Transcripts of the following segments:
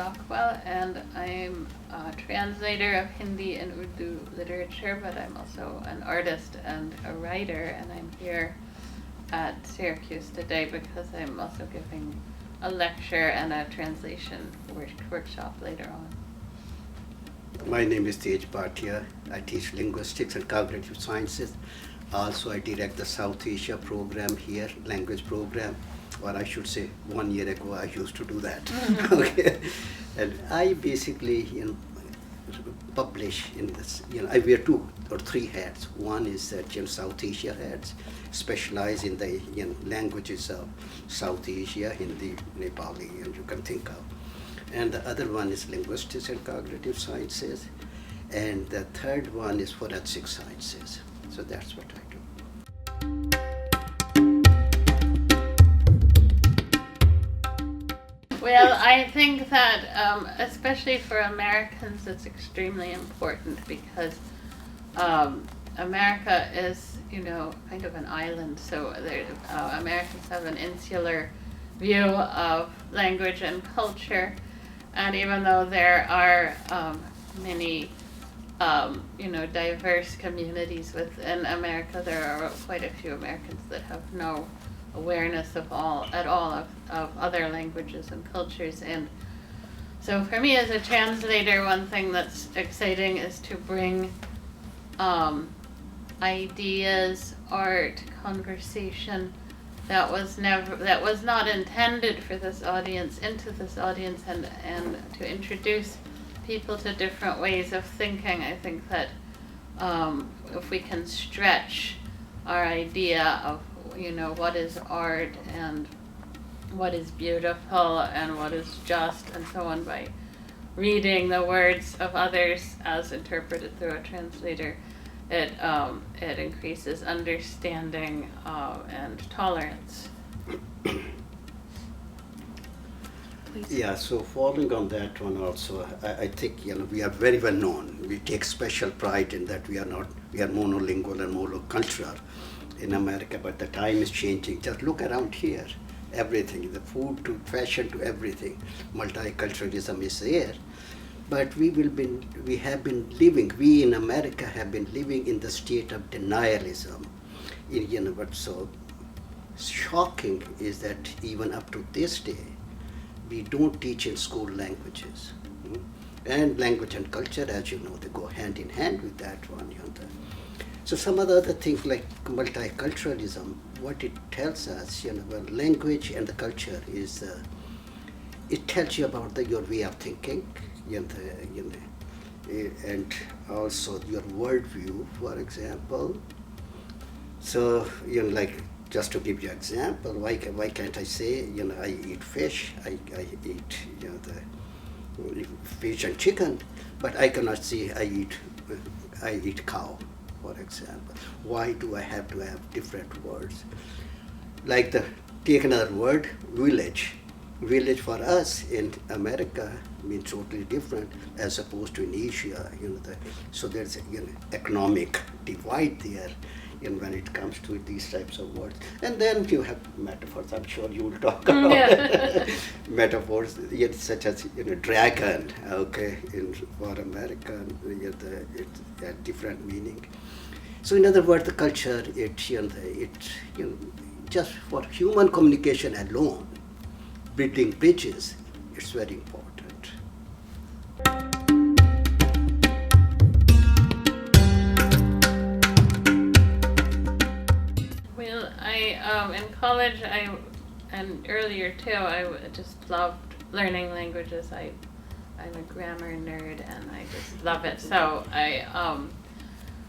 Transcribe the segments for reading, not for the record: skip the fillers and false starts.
Rockwell, and I'm a translator of Hindi and Urdu literature, but I'm also an artist and a writer, and I'm here at Syracuse today because I'm also giving a lecture and a translation workshop later on. My name is Tej Bhatia. I teach linguistics and cognitive sciences. Also, I direct the South Asia program here, language program, or I should say 1 year ago I used to do that. Okay. And I basically, publish in this, I wear 2 or 3 hats. One is that, South Asia hats, specialize in the languages of South Asia, Hindi, Nepali, and you can think of. And the other one is linguistics and cognitive sciences. And the third one is forensic sciences. So that's what I do. Well, I think that especially for Americans, it's extremely important because America is, kind of an island. So Americans have an insular view of language and culture, and even though there are many, diverse communities within America, there are quite a few Americans that have no awareness at all of other languages and cultures. And so for me as a translator, one thing that's exciting is to bring ideas, art, conversation that was not intended for this audience into this audience, and to introduce people to different ways of thinking. I think that if we can stretch our idea of what is art and what is beautiful and what is just and so on by reading the words of others as interpreted through a translator, it increases understanding and tolerance. Please. Yeah, so following on that one also, I think we are very well known. We take special pride in that we are monolingual and monocultural in America, but the time is changing. Just look around here, everything, the food to fashion to everything, multiculturalism is there. But we in America have been living in the state of denialism. What's so shocking is that even up to this day, we don't teach in school languages. And language and culture, as you know, they go hand in hand with that one. So some of the other things like multiculturalism, what it tells us, language and the culture is, it tells you about your way of thinking, and also your worldview, for example. So, just to give you an example, why can't I say, I eat fish, I eat, the fish and chicken, but I cannot say I eat cow, for example. Why do I have to have different words? Take another word, village. Village for us in America means totally different as opposed to in Asia. So there's economic divide there. When it comes to these types of words. And then you have metaphors, I'm sure you will talk about metaphors, such as dragon, okay, for America, it's a different meaning. So in other words, the culture, just for human communication alone, building bridges, it's very important. In college, and earlier too, I just loved learning languages. I'm a grammar nerd, and I just love it. So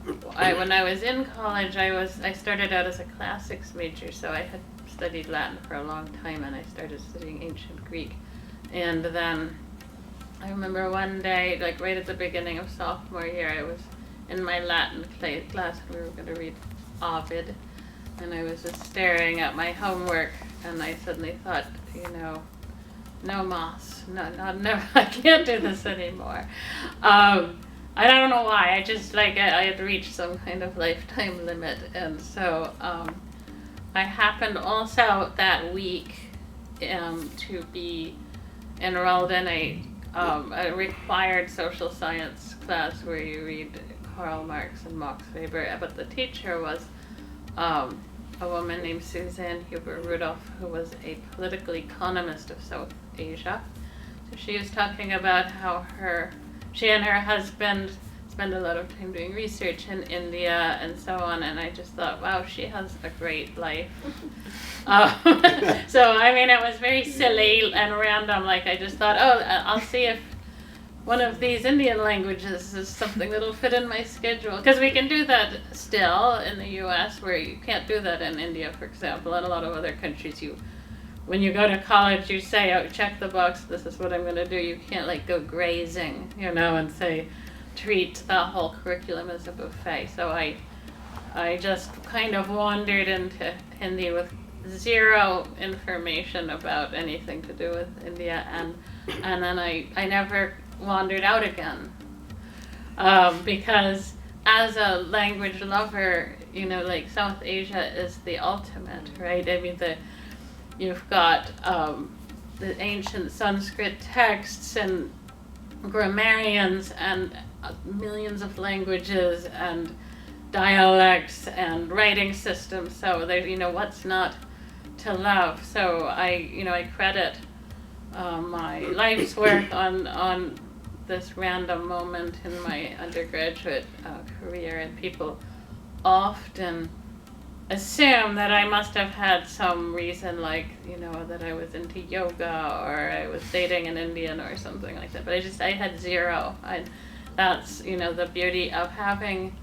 when I was in college, I started out as a classics major. So I had studied Latin for a long time, and I started studying ancient Greek. And then I remember one day, right at the beginning of sophomore year, I was in my Latin class, and we were going to read Ovid. And I was just staring at my homework, and I suddenly thought, no mas, no, I can't do this anymore. I don't know why. I just I had reached some kind of lifetime limit, and so I happened also that week to be enrolled in a a required social science class where you read Karl Marx and Max Weber, but the teacher was a woman named Suzanne Huber-Rudolph, who was a political economist of South Asia. So she was talking about how she and her husband spend a lot of time doing research in India and so on, and I just thought, wow, she has a great life. So I mean, it was very silly and random. Like, I just thought, oh, I'll see if one of these Indian languages is something that'll fit in my schedule, because we can do that still in the U.S., where you can't do that in India, for example, and a lot of other countries. When you go to college, you say, oh, check the box, this is what I'm going to do. You can't like go grazing, and say, treat the whole curriculum as a buffet. So I just kind of wandered into Hindi with zero information about anything to do with India, and then I never wandered out again, because as a language lover, like South Asia is the ultimate, right? I mean, you've got the ancient Sanskrit texts and grammarians and millions of languages and dialects and writing systems. So there's, what's not to love? So I credit my life's work on this random moment in my undergraduate career, and people often assume that I must have had some reason, like, that I was into yoga or I was dating an Indian or something like that. But I had zero. That's, the beauty of having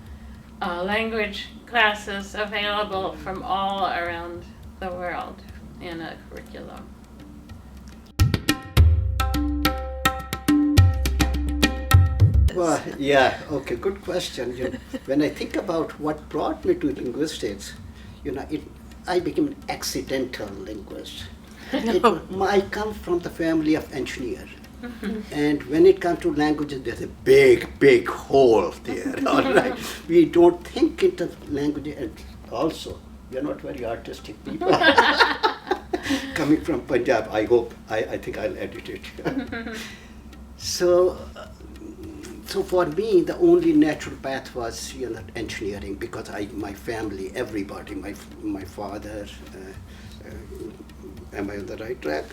language classes available from all around the world in a curriculum. Well, yeah, okay, good question. When I think about what brought me to linguistics, I became an accidental linguist. I come from the family of engineers. And when it comes to languages, there's a big hole there. All right, we don't think into language, and also we are not very artistic people. Coming from Punjab, I think I'll edit it. So for me, the only natural path was engineering, because my family, everybody, my father. Am I on the right track?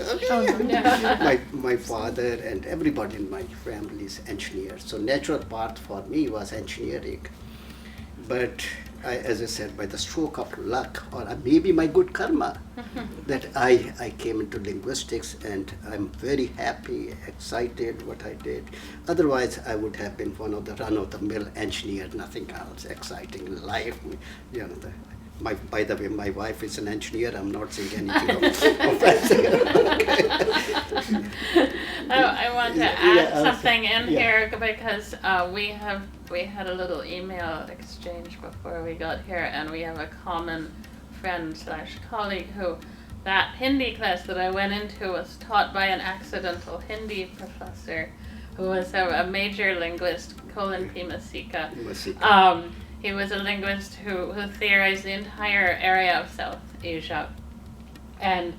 My father and everybody in my family is engineers. So natural path for me was engineering. But as I said, by the stroke of luck, or maybe my good karma, that I came into linguistics, and I'm very happy, excited what I did. Otherwise, I would have been one of the run-of-the-mill engineer, nothing else exciting in life. By the way, my wife is an engineer. I'm not saying anything offensive. I want to add something in here, because we had a little email exchange before we got here, and we have a common friend / colleague who, that Hindi class that I went into was taught by an accidental Hindi professor who was a major linguist, Colin P. Masika. He was a linguist who theorized the entire area of South Asia, and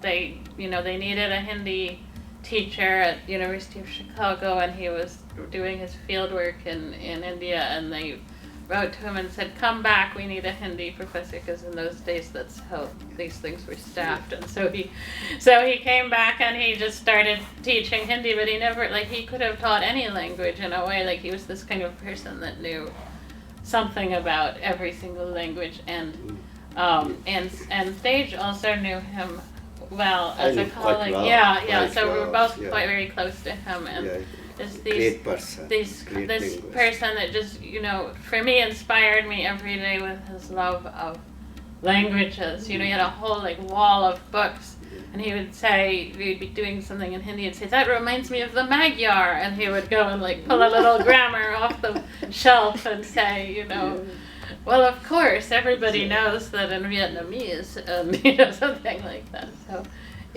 they needed a Hindi teacher at University of Chicago, and he was doing his field work in India, and they wrote to him and said, come back, we need a Hindi professor, because in those days that's how these things were staffed. And so he came back, and he just started teaching Hindi, but he never, he could have taught any language in a way. He was this kind of person that knew something about every single language, and Tej also knew him well as a colleague. So we were both quite very close to him, and this person that just, for me, inspired me every day with his love of languages. He had a whole wall of books, and he would say, we'd be doing something in Hindi and say, that reminds me of the Magyar, and he would go and pull a little grammar off the shelf and say, well, of course, everybody knows that in Vietnamese, and something like that. So,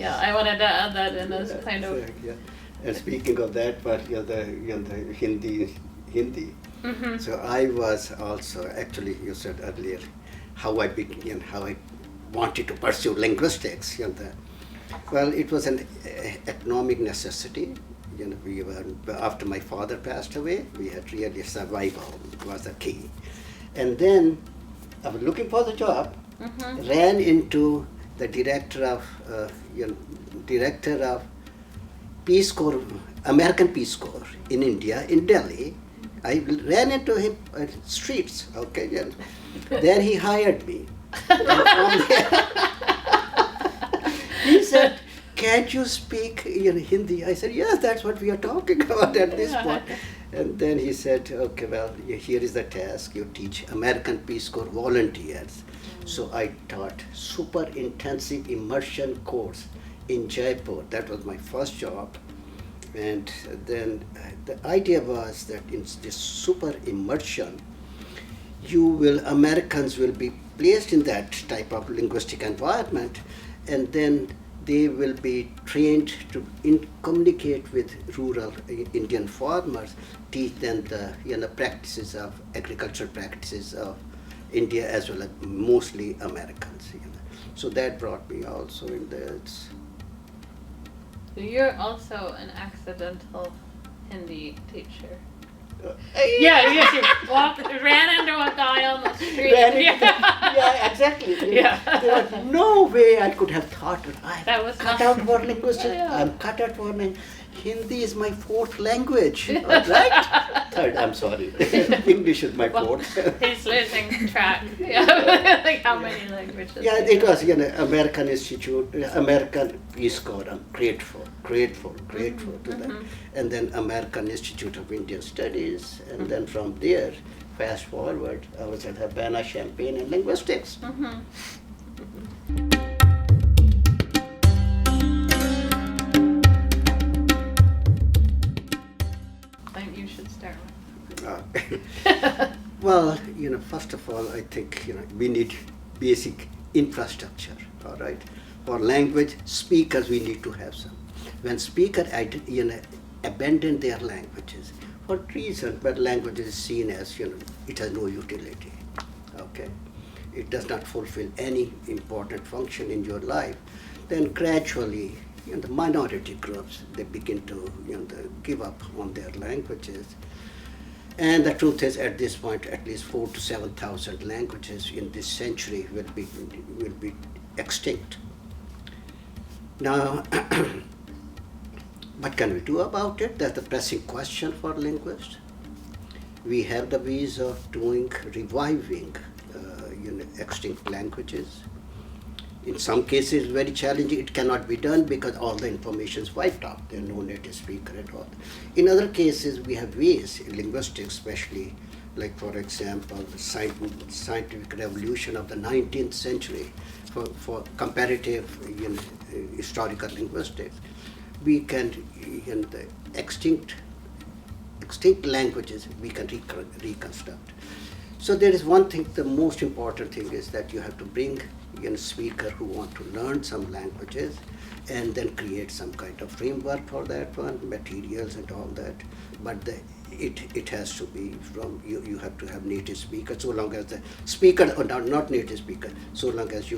I wanted to add that in as kind of. And speaking of that, but the Hindi. Mm-hmm. So I was also, actually, you said earlier how I wanted to pursue linguistics. Well, it was an economic necessity. We were, after my father passed away, we had really survival was the key. And then I was looking for the job, ran into the director of Peace Corps, American Peace Corps in India, in Delhi. I ran into him on streets, okay, and then he hired me. And from there, he said, "Can't you speak Hindi?" I said, "Yes, that's what we are talking about at this point." And then he said, "Okay, well, here is the task. You teach American Peace Corps volunteers." So I taught super intensive immersion course in Jaipur. That was my first job. And then the idea was that in this super immersion, Americans will be placed in that type of linguistic environment, and then they will be trained to communicate with rural Indian farmers, teach them the practices of agricultural practices of India as well as mostly Americans. So that brought me also in there. So you're also an accidental Hindi teacher. Yeah, yes, you ran into a guy on the street. Yeah, exactly. Yeah. There was no way I could have thought That was cut not- out for linguistics. Yeah. I'm cut out for Hindi is my fourth language, right? Third, I'm sorry. English is my Well, fourth. he's losing track. Yeah. Like how many languages? Yeah, he it was knows. American Institute, American Peace Corps. I'm grateful to that. And then American Institute of Indian Studies, and then from there, fast forward, I was at Havana, Champaign, and linguistics. I think you should start Well, first of all, I think we need basic infrastructure. All right, for language speakers, we need to have some. When speakers abandon their languages for reason, but language is seen as it has no utility. Okay, it does not fulfill any important function in your life. Then gradually, the minority groups, they begin to give up on their languages. And the truth is, at this point, at least 4,000 to 7,000 languages in this century will be extinct. Now, what can we do about it? That's the pressing question for linguists. We have the ways of reviving extinct languages. In some cases, very challenging. It cannot be done because all the information is wiped out. There are no native speaker at all. In other cases, we have ways, in linguistics especially, like for example, the scientific revolution of the 19th century for comparative historical linguistics. We can, the extinct languages, we can reconstruct. So there is one thing, the most important thing is that you have to bring speaker who want to learn some languages and then create some kind of framework for that one, materials and all that. But it has to be from, you have to have native speakers, so long as the speaker, or not native speaker, so long as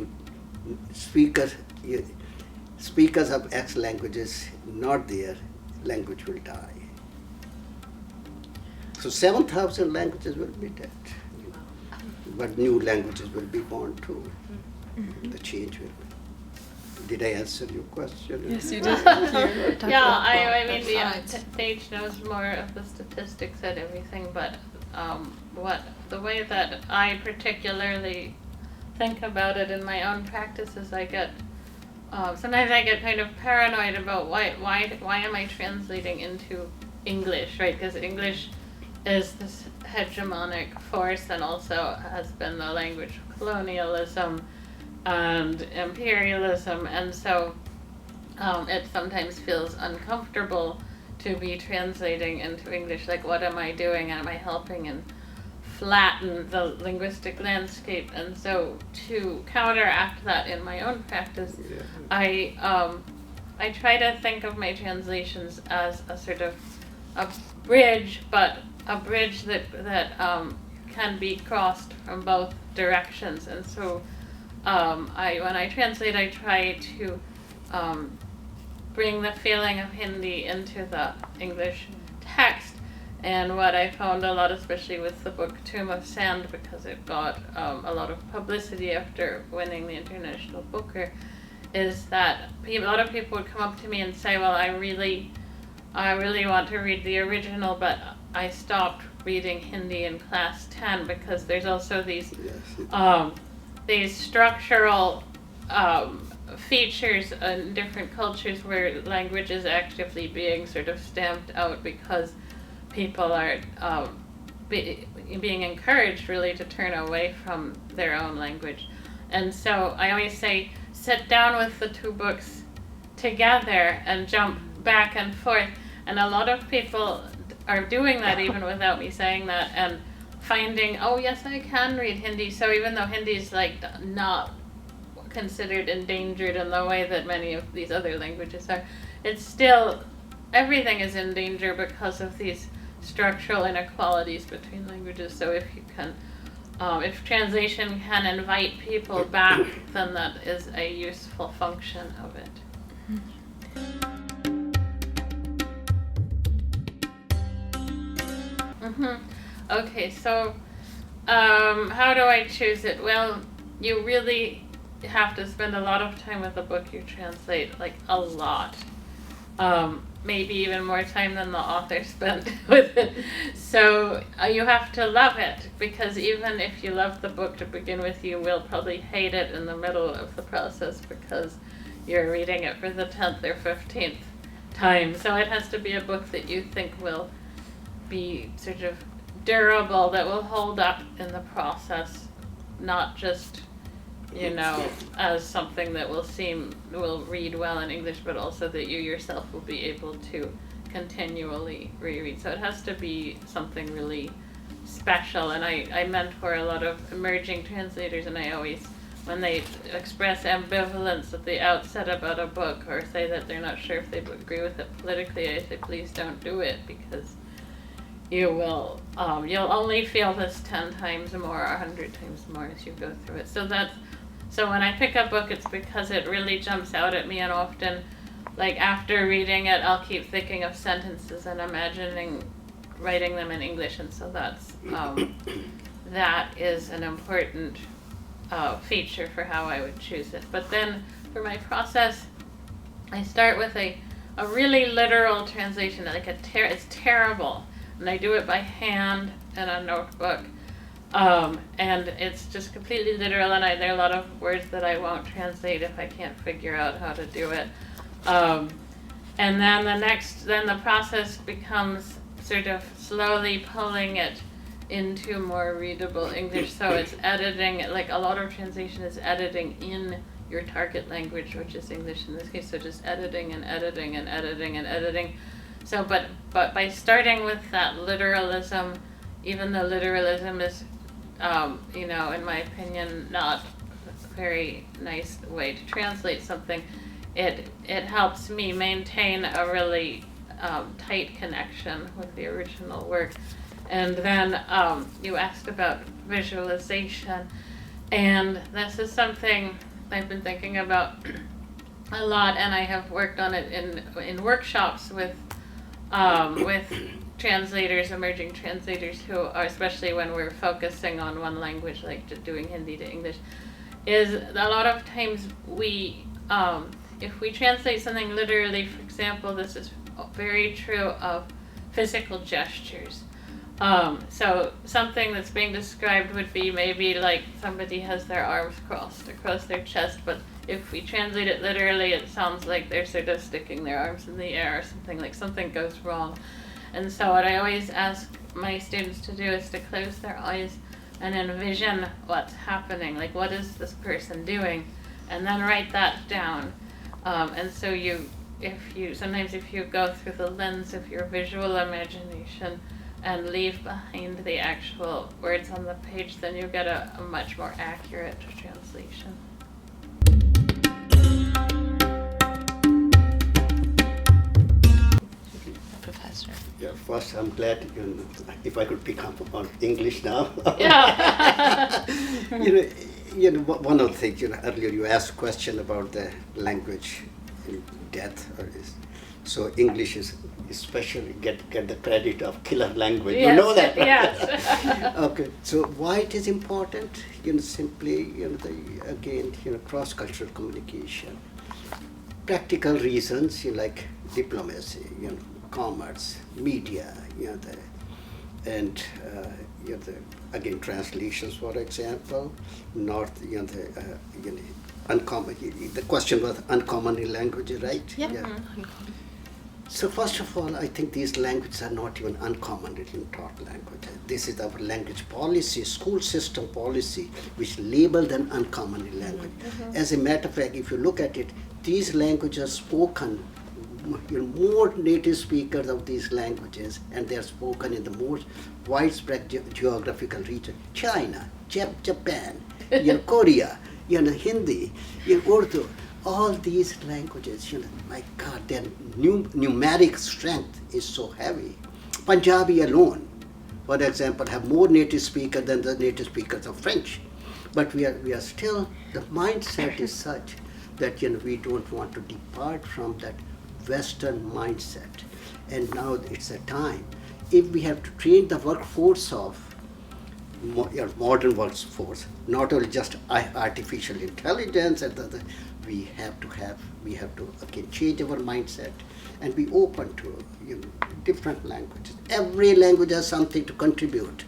speakers of X languages not there, language will die. So 7,000 languages will be dead. But new languages will be born too. The change will be. Did I answer your question? Yes, you did. Yeah, I mean, Sides. Tej knows more of the statistics and everything, but the way that I particularly think about it in my own practice is I get sometimes I get kind of paranoid about why am I translating into English, right? Because English is this hegemonic force and also has been the language of colonialism and imperialism, and so it sometimes feels uncomfortable to be translating into English. Like, what am I doing? Am I helping and flatten the linguistic landscape? And so to counteract that in my own practice, I try to think of my translations as a sort of a bridge, but a bridge that can be crossed from both directions. And so when I translate, I try to bring the feeling of Hindi into the English text. And what I found a lot, especially with the book Tomb of Sand, because it got a lot of publicity after winning the International Booker, is that a lot of people would come up to me and say, well, I really want to read the original, but I stopped reading Hindi in class 10 because there's also these structural features in different cultures where language is actively being sort of stamped out because people are being encouraged really to turn away from their own language. And so I always say, sit down with the two books together and jump back and forth. And a lot of people are doing that even without me saying that, and finding, oh yes, I can read Hindi. So even though Hindi is like not considered endangered in the way that many of these other languages are, it's still, everything is in danger because of these structural inequalities between languages. So if you can, if translation can invite people back, then that is a useful function of it. Okay, so how do I choose it? Well, you really have to spend a lot of time with the book you translate, like a lot. Maybe even more time than the author spent with it. So you have to love it, because even if you love the book to begin with, you will probably hate it in the middle of the process because you're reading it for the 10th or 15th time. So it has to be a book that you think will be sort of durable, that will hold up in the process, not just, you know, as something that will read well in English, but also that you yourself will be able to continually reread. So it has to be something really special. And I mentor a lot of emerging translators, and I always, when they express ambivalence at the outset about a book or say that they're not sure if they agree with it politically, I say, please don't do it, because you will, you'll only feel this 10 times more or 100 times more as you go through it. So when I pick a book, it's because it really jumps out at me, and often, like after reading it, I'll keep thinking of sentences and imagining writing them in English, and so that's that is an important feature for how I would choose it. But then for my process, I start with a really literal translation, like it's terrible, and I do it by hand in a notebook. And it's just completely literal, and there are a lot of words that I won't translate if I can't figure out how to do it. And then the process becomes sort of slowly pulling it into more readable English. So it's editing, like a lot of translation is editing in your target language, which is English in this case. So just editing and editing and editing and editing. So, but by starting with that literalism, even though literalism is, you know, in my opinion, not a very nice way to translate something, it helps me maintain a really tight connection with the original work. And then you asked about visualization, and this is something I've been thinking about a lot, and I have worked on it in workshops with translators, emerging translators, who are, especially when we're focusing on one language, like doing Hindi to English, is a lot of times we, if we translate something literally, for example, this is very true of physical gestures. So something that's being described would be maybe like somebody has their arms crossed across their chest, but if we translate it literally, it sounds like they're sort of sticking their arms in the air or something, like something goes wrong. And so what I always ask my students to do is to close their eyes and envision what's happening, like what is this person doing, and then write that down. And so sometimes if you go through the lens of your visual imagination and leave behind the actual words on the page, then you get a much more accurate translation. Professor. Yeah, first I'm glad if I could pick up on English now. Yeah. One of the things, earlier you asked a question about the language, death. So English is especially get the credit of killer language. Yes, You know that? yes. Okay. So why it is important? Simply, again, cross-cultural communication. Practical reasons, like diplomacy, commerce, media, and again translations, for example, not uncommon. The question was uncommon in languages, right? Yeah. Mm-hmm. So first of all, I think these languages are not even uncommon in taught languages. This is our language policy, school system policy, which label them uncommon in language. Mm-hmm. As a matter of fact, if you look at it, these languages are spoken, more native speakers of these languages, and they are spoken in the most widespread geographical region. China, Japan, Korea, Hindi, Urdu. All these languages, my God, their numeric strength is so heavy. Punjabi alone, for example, have more native speakers than the native speakers of French. But we are still, the mindset is such that we don't want to depart from that Western mindset. And now it's a time, if we have to train the workforce of modern workforce, not only just artificial intelligence and we have to again change our mindset and be open to different languages. Every language has something to contribute.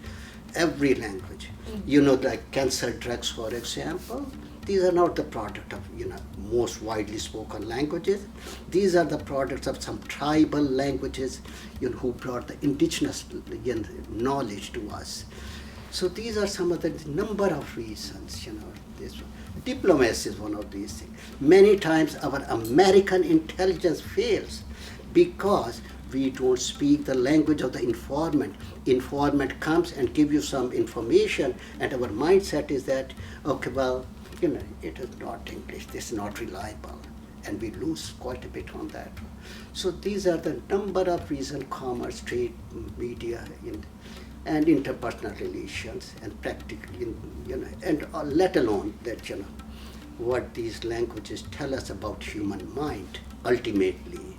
Every language. Like cancer drugs, for example, these are not the product of most widely spoken languages. These are the products of some tribal languages who brought the indigenous knowledge to us. So these are some of the number of reasons. Diplomacy is one of these things. Many times our American intelligence fails because we don't speak the language of the informant. Informant comes and gives you some information, and our mindset is that, okay, well, it is not English, this is not reliable, and we lose quite a bit on that. So these are the number of reasons: commerce, trade, media, and interpersonal relations, and practically, and let alone that, what these languages tell us about human mind. Ultimately,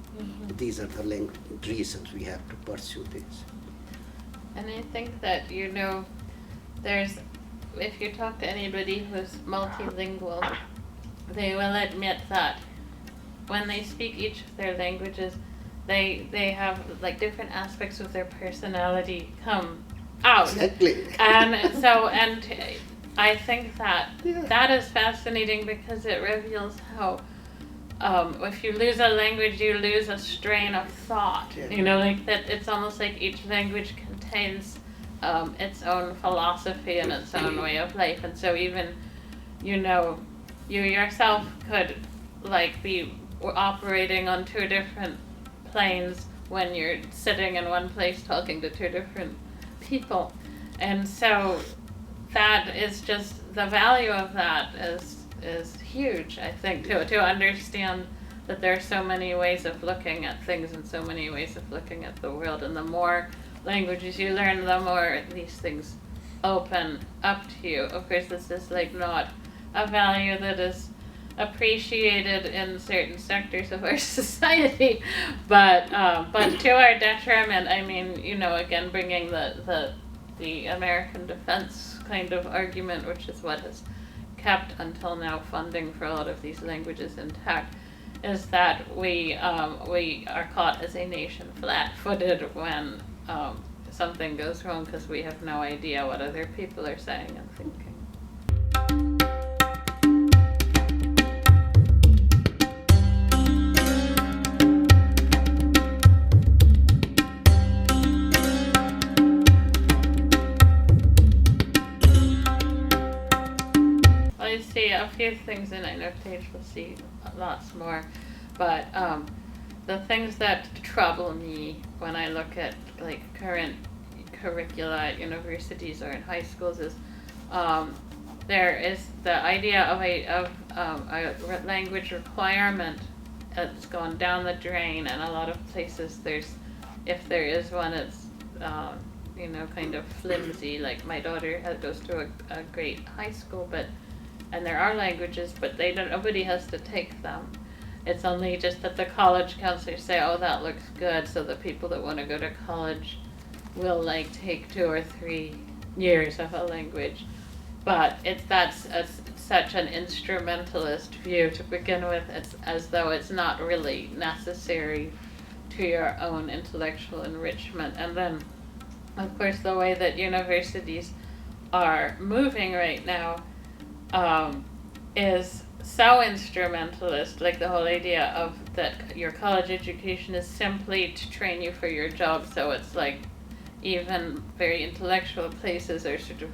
these are the reasons we have to pursue this. And I think that, there's, if you talk to anybody who's multilingual, they will admit that when they speak each of their languages, they have like different aspects of their personality come out. Exactly. And I think that that is fascinating because it reveals how if you lose a language, you lose a strain of thought. Yeah. Like that. It's almost like each language contains its own philosophy and its own way of life, and so even you yourself could like be operating on two different planes when you're sitting in one place talking to two different people, and so that is just the value of that is huge, I think, to understand that there are so many ways of looking at things and so many ways of looking at the world, and the more languages you learn, the more these things open up to you. Of course, this is like not a value that is appreciated in certain sectors of our society, but to our detriment. I mean, again, bringing the American defense kind of argument, which is what has kept until now funding for a lot of these languages intact, is that we are caught as a nation flat-footed when something goes wrong because we have no idea what other people are saying and thinking. I see a few things, and I know Tej will see lots more, but the things that trouble me when I look at like current curricula at universities or in high schools is there is the idea of a language requirement that's gone down the drain, and a lot of places if there is one, it's kind of flimsy. Like my daughter goes to a great high school, and there are languages, but nobody has to take them. It's only just that the college counselors say, oh, that looks good, so the people that want to go to college will like take 2 or 3 years of a language. But that's such an instrumentalist view to begin with. It's as though it's not really necessary to your own intellectual enrichment. And then, of course, the way that universities are moving right now is so instrumentalist, like the whole idea of that your college education is simply to train you for your job. So it's like even very intellectual places are sort of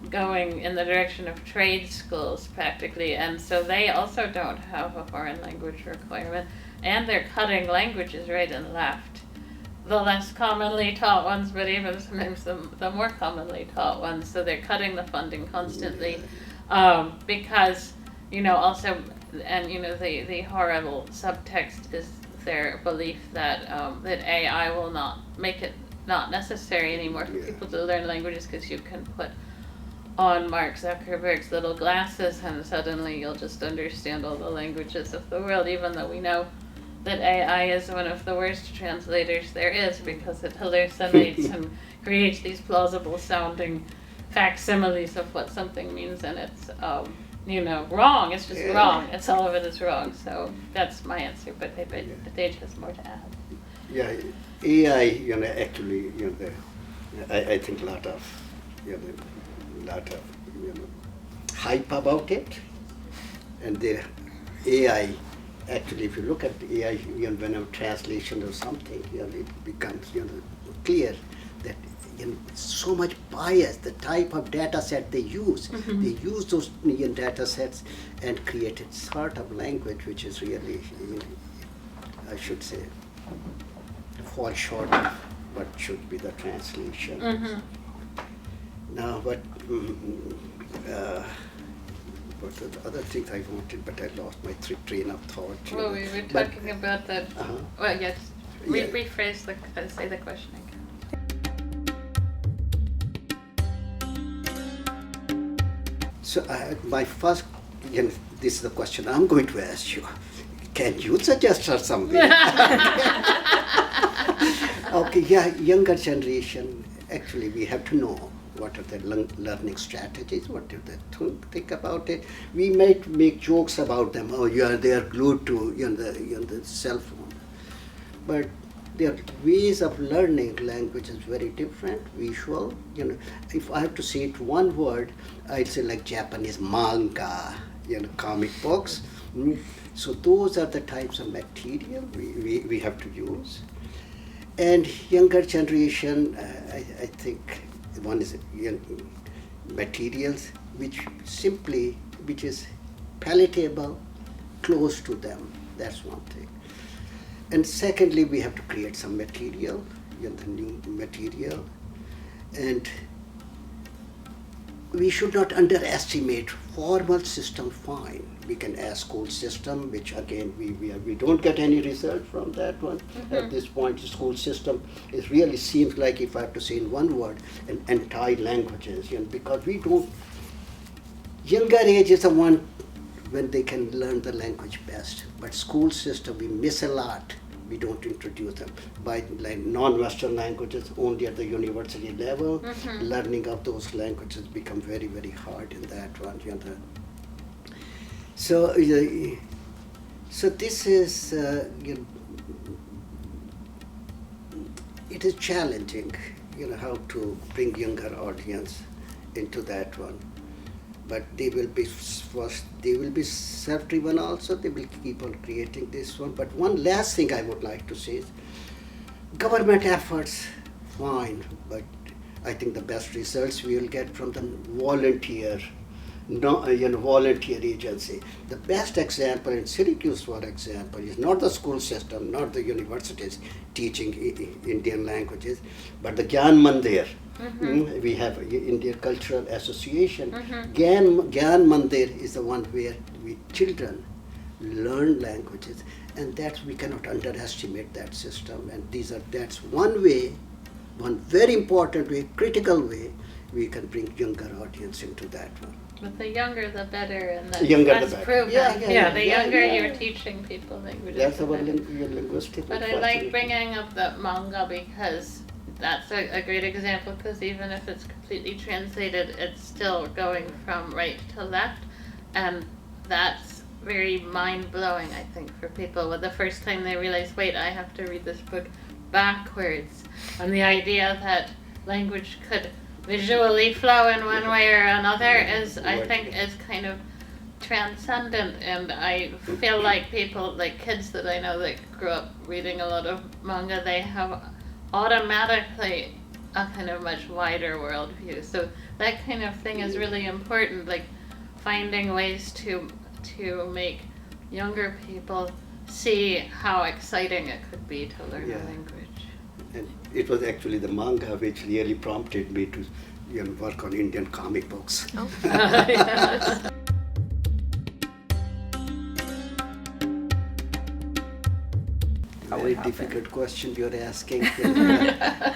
going in the direction of trade schools practically, and so they also don't have a foreign language requirement, and they're cutting languages right and left. The less commonly taught ones, but even sometimes the more commonly taught ones, so they're cutting the funding constantly, because also, and the horrible subtext is their belief that that AI will not make it not necessary anymore for people to learn languages, because you can put on Mark Zuckerberg's little glasses and suddenly you'll just understand all the languages of the world, even though we know that AI is one of the worst translators there is, because it hallucinates and creates these plausible sounding facsimiles of what something means, and it's wrong. It's just wrong. It's all of it is wrong. So that's my answer, but Tej has more to add. Yeah, AI, actually, I think a lot of hype about it, and the AI, actually, if you look at AI, when a translation or something, it becomes clear that so much bias, the type of data set they use. They use those data sets and created sort of language which is really, I should say, fall short of what should be the translation. Now, what were the other things I wanted, but I lost my train of thought. Well, we were talking about that. Well, yes. Rephrase say the question again. So my first, this is the question I'm going to ask you. Can you suggest her something? Okay, younger generation, actually we have to know what are the learning strategies, what do they think about it. We might make jokes about them, they are glued to the cell phone. But their ways of learning language is very different, visual. If I have to say it one word, I'd say like Japanese manga, comic books. So those are the types of material we have to use. And younger generation, I think one is materials which is palatable, close to them. That's one thing. And secondly, we have to create some material, the new material. And we should not underestimate formal system. Fine, we can ask school system, which again we don't get any result from that one at this point. The school system really seems like, if I have to say in one word, an anti-languages, because we don't. Younger age is the one when they can learn the language best, but school system we miss a lot. We don't introduce them by non-Western languages only at the university level. Learning of those languages become very, very hard in that one. So this is it is challenging, how to bring younger audience into that one. But they will be self-driven also. They will keep on creating this one. But one last thing I would like to say is, government efforts, fine, but I think the best results we will get from the volunteer agency. The best example in Syracuse, for example, is not the school system, not the universities teaching Indian languages, but the Gyan Mandir. We have Indian Cultural Association. Gyan Mandir is the one where children learn languages, and we cannot underestimate that system. And that's one way, one very important way, critical way, we can bring younger audience into that one. But the younger the better, and the Younger the less better. proven. Yeah, the yeah, younger yeah. you're teaching people languages. That's the our better. linguistic. But I like bringing up the manga because that's a great example, because even if it's completely translated, it's still going from right to left, and that's very mind-blowing, I think, for people. When the first time they realize, wait, I have to read this book backwards, and the idea that language could visually flow in one way or another is, I think, is kind of transcendent. And I feel like people, like kids that I know that grew up reading a lot of manga, they have automatically a kind of much wider worldview. So that kind of thing is really important, like finding ways to make younger people see how exciting it could be to learn a language. And it was actually the manga which really prompted me to work on Indian comic books. Oh. Yes. How Very it happened. difficult question you're asking.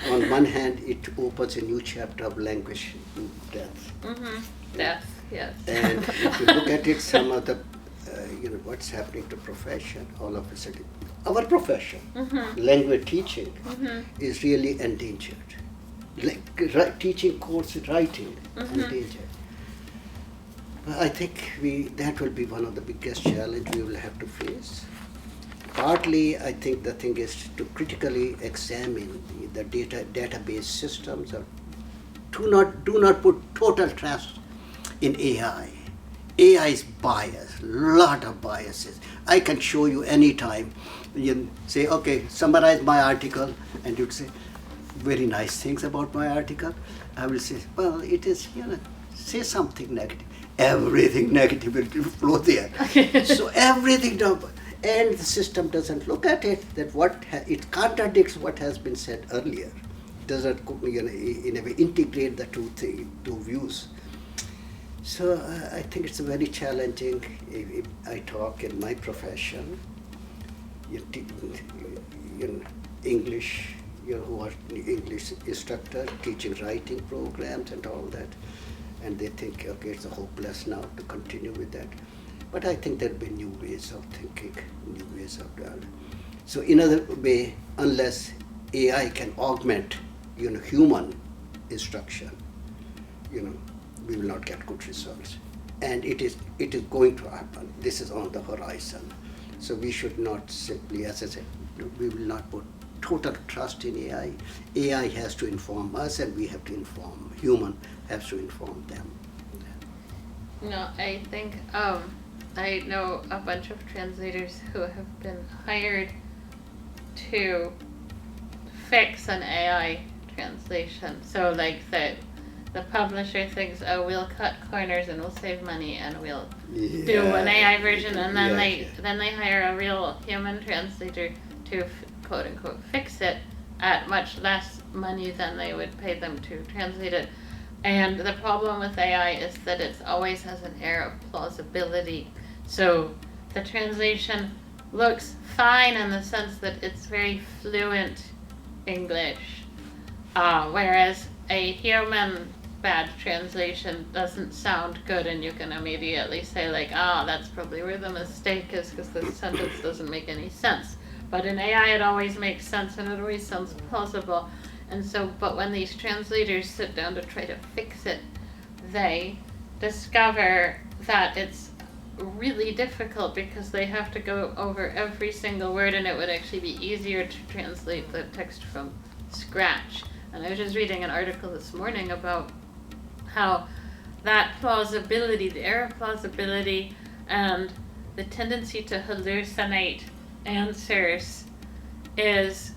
On one hand, it opens a new chapter of language death. Death, yes. And if you look at it, some of the, what's happening to profession, all of a sudden, our profession, language teaching, is really endangered. Like teaching course writing, endangered. But I think that will be one of the biggest challenge we will have to face. Partly, I think the thing is to critically examine the database systems. Or do not put total trust in AI. AI is biased, lot of biases. I can show you anytime. You say, okay, summarize my article, and you'd say, very nice things about my article. I will say, well, it is, say something negative. Everything negative will flow there. So everything, and the system doesn't look at it, that it contradicts what has been said earlier. It doesn't, in a way, integrate the two views. So I think it's very challenging. If I talk in my profession, English, who are English instructor teaching writing programs and all that, and they think, okay, it's hopeless now to continue with that. But I think there'll be new ways of thinking, new ways of that. So in other way, unless AI can augment, human instruction, we will not get good results. And it is going to happen. This is on the horizon. So we should not simply, as I said, we will not put total trust in AI. AI has to inform us, and we have to inform, human has to inform them. No, I think I know a bunch of translators who have been hired to fix an AI translation. So like the publisher thinks, oh, we'll cut corners and we'll save money and we'll do an AI version, and then they hire a real human translator to quote unquote fix it at much less money than they would pay them to translate it. And the problem with AI is that it always has an air of plausibility. So the translation looks fine in the sense that it's very fluent English, whereas a human bad translation doesn't sound good, and you can immediately say like, that's probably where the mistake is, because the sentence doesn't make any sense. But in AI it always makes sense and it always sounds plausible. And so, but when these translators sit down to try to fix it, they discover that it's really difficult because they have to go over every single word, and it would actually be easier to translate the text from scratch. And I was just reading an article this morning about how that plausibility, the air of plausibility, and the tendency to hallucinate answers is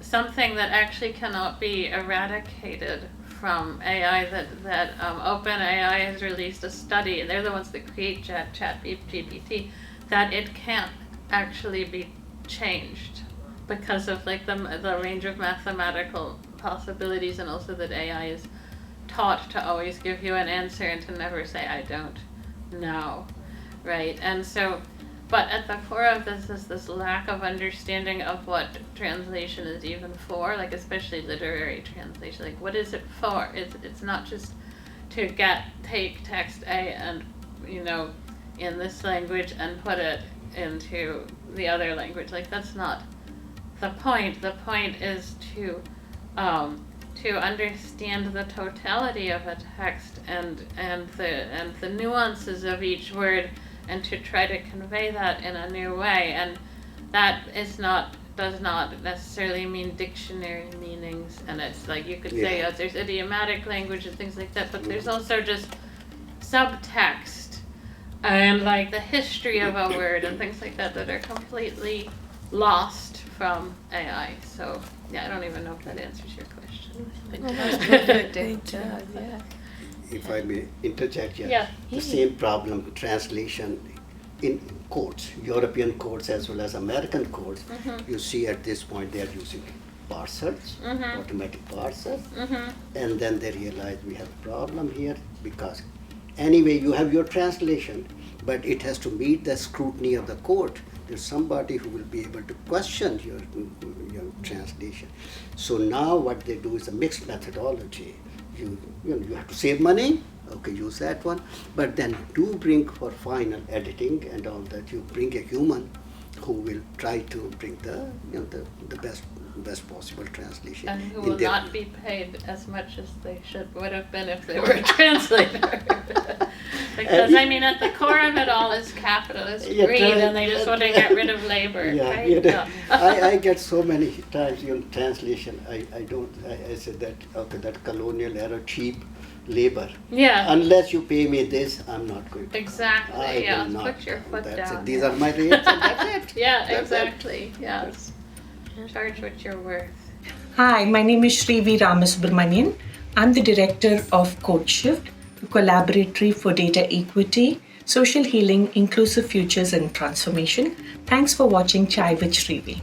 something that actually cannot be eradicated from AI. That OpenAI has released a study, and they're the ones that create ChatGPT, that it can't actually be changed because of like the range of mathematical possibilities, and also that AI is taught to always give you an answer and to never say I don't know, right? And so, but at the core of this is this lack of understanding of what translation is even for, like especially literary translation. Like, what is it for? It's not just to take text A and, in this language and put it into the other language. Like, that's not the point. The point is to understand the totality of a text and the nuances of each word, and to try to convey that in a new way. And that does not necessarily mean dictionary meanings. And it's like, you could say, oh, there's idiomatic language and things like that, but there's also just subtext and like the history of a word and things like that are completely lost from AI. So I don't even know if that answers your question. If I may interject here, Yeah. the same problem, translation in courts, European courts as well as American courts, you see at this point they are using parsers, automatic parsers, and then they realize we have a problem here, because anyway you have your translation, but it has to meet the scrutiny of the court. There's somebody who will be able to question your translation. So now what they do is a mixed methodology. You have to save money, okay, use that one, but then do bring for final editing and all that, you bring a human who will try to bring the best possible translation. And who will not be paid as much as they would have been if they were a translator. Because at the core of it all is capitalist greed, and they just want to get rid of labor. Right? I get so many times translation. I said that, okay, that colonial era cheap labor. Yeah. Unless you pay me this, I'm not going to. Exactly. Put your foot down. These are my rates, and that's it. Exactly. Yes. Charge what you're worth. Hi, my name is Srivi Ramasubramanian. I'm the director of CodeShift, a collaboratory for data equity, social healing, inclusive futures, and transformation. Thanks for watching Chai with Srivi.